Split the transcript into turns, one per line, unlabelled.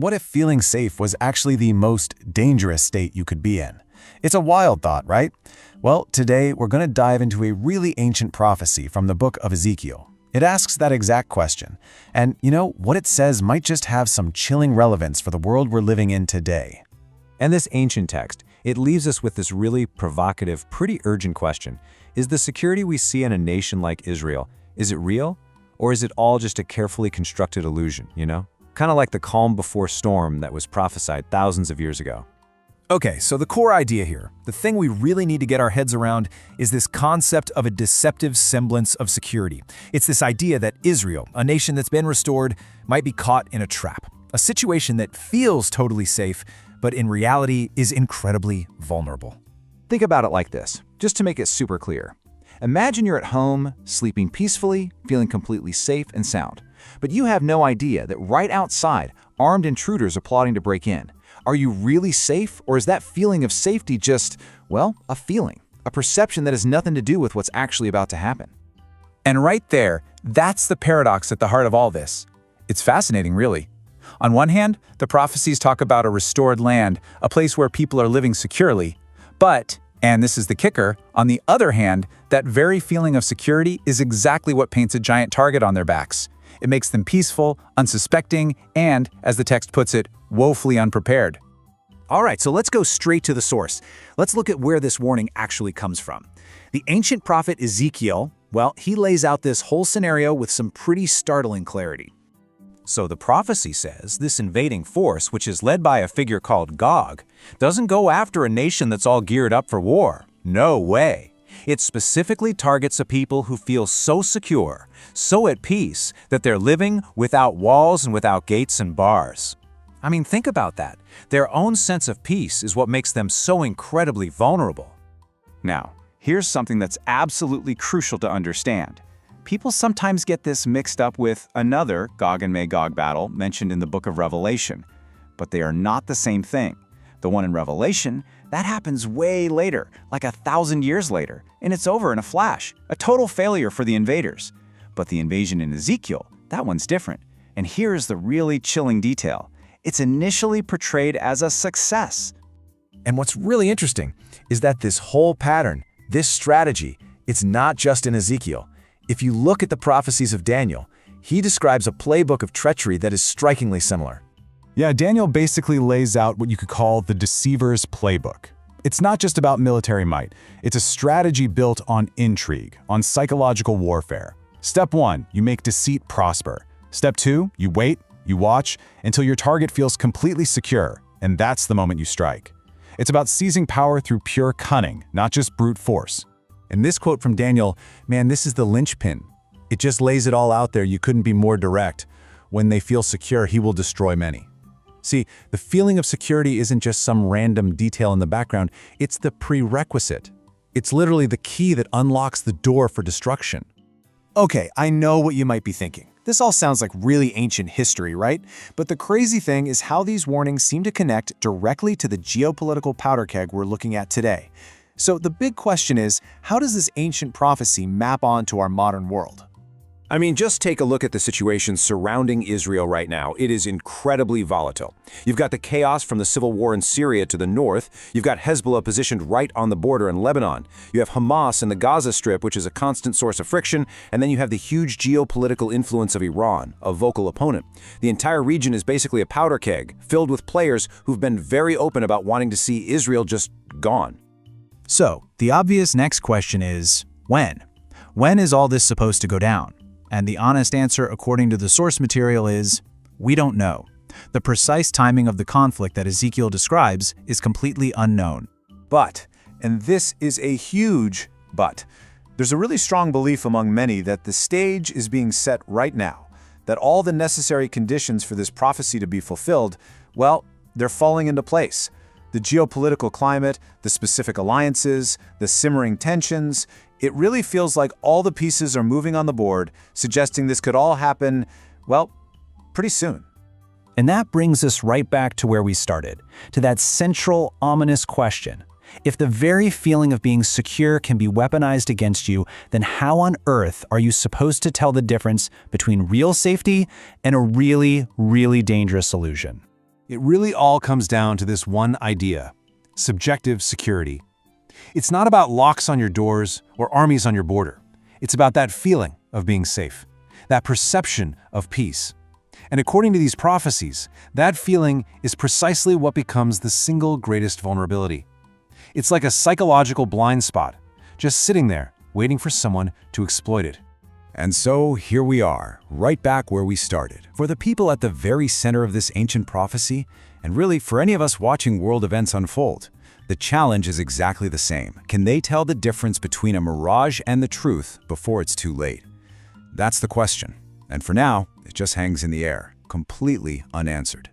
what if feeling safe was actually the most dangerous state you could be in? It's a wild thought, right? Well, today we're going to dive into a really ancient prophecy from the book of Ezekiel. It asks that exact question. And what it says might just have some chilling relevance for the world we're living in today.
And this ancient text, it leaves us with this really provocative, pretty urgent question. Is the security we see in a nation like Israel, is it real? Or is it all just a carefully constructed illusion, Kind of like the calm before storm that was prophesied thousands of years ago.
Okay, so the core idea here, the thing we really need to get our heads around, is this concept of a deceptive semblance of security. It's this idea that Israel, a nation that's been restored, might be caught in a trap. A situation that feels totally safe, but in reality is incredibly vulnerable.
Think about it like this, just to make it super clear. Imagine you're at home, sleeping peacefully, feeling completely safe and sound. But you have no idea that right outside, armed intruders are plotting to break in. Are you really safe, or is that feeling of safety just, a feeling, a perception that has nothing to do with what's actually about to happen?
And right there, that's the paradox at the heart of all this. It's fascinating, really. On one hand, the prophecies talk about a restored land, a place where people are living securely. But, and this is the kicker, on the other hand, that very feeling of security is exactly what paints a giant target on their backs. It makes them peaceful, unsuspecting, and, as the text puts it, woefully unprepared.
All right, so let's go straight to the source. Let's look at where this warning actually comes from. The ancient prophet Ezekiel, he lays out this whole scenario with some pretty startling clarity.
So the prophecy says this invading force, which is led by a figure called Gog, doesn't go after a nation that's all geared up for war. No way. It specifically targets a people who feel so secure, so at peace, that they're living without walls and without gates and bars. I mean, think about that. Their own sense of peace is what makes them so incredibly vulnerable.
Now, here's something that's absolutely crucial to understand. People sometimes get this mixed up with another Gog and Magog battle mentioned in the book of Revelation, but they are not the same thing. The one in Revelation, that happens way later, like 1,000 years later, and it's over in a flash, a total failure for the invaders. But the invasion in Ezekiel, that one's different. And here is the really chilling detail. It's initially portrayed as a success.
And what's really interesting is that this whole pattern, this strategy, it's not just in Ezekiel. If you look at the prophecies of Daniel, he describes a playbook of treachery that is strikingly similar.
Yeah, Daniel basically lays out what you could call the deceiver's playbook. It's not just about military might. It's a strategy built on intrigue, on psychological warfare. Step 1, you make deceit prosper. Step 2, you wait, you watch, until your target feels completely secure, and that's the moment you strike. It's about seizing power through pure cunning, not just brute force.
And this quote from Daniel, man, this is the linchpin. It just lays it all out there. You couldn't be more direct. When they feel secure, he will destroy many. See, the feeling of security isn't just some random detail in the background. It's the prerequisite. It's literally the key that unlocks the door for destruction.
Okay, I know what you might be thinking. This all sounds like really ancient history, right? But the crazy thing is how these warnings seem to connect directly to the geopolitical powder keg we're looking at today. So the big question is, how does this ancient prophecy map onto our modern world?
I mean, just take a look at the situation surrounding Israel right now. It is incredibly volatile. You've got the chaos from the civil war in Syria to the north. You've got Hezbollah positioned right on the border in Lebanon. You have Hamas in the Gaza Strip, which is a constant source of friction. And then you have the huge geopolitical influence of Iran, a vocal opponent. The entire region is basically a powder keg, filled with players who've been very open about wanting to see Israel just gone.
So, the obvious next question is, when? When is all this supposed to go down? And the honest answer, according to the source material, is, we don't know. The precise timing of the conflict that Ezekiel describes is completely unknown.
But, and this is a huge but, there's a really strong belief among many that the stage is being set right now, that all the necessary conditions for this prophecy to be fulfilled, they're falling into place. The geopolitical climate, the specific alliances, the simmering tensions, it really feels like all the pieces are moving on the board, suggesting this could all happen, pretty soon.
And that brings us right back to where we started, to that central, ominous question. If the very feeling of being secure can be weaponized against you, then how on earth are you supposed to tell the difference between real safety and a really, really dangerous illusion? It really all comes down to this one idea: subjective security. It's not about locks on your doors or armies on your border. It's about that feeling of being safe, that perception of peace. And according to these prophecies, that feeling is precisely what becomes the single greatest vulnerability. It's like a psychological blind spot, just sitting there, waiting for someone to exploit it.
And so here we are, right back where we started. For the people at the very center of this ancient prophecy, and really for any of us watching world events unfold, the challenge is exactly the same. Can they tell the difference between a mirage and the truth before it's too late? That's the question. And for now, it just hangs in the air, completely unanswered.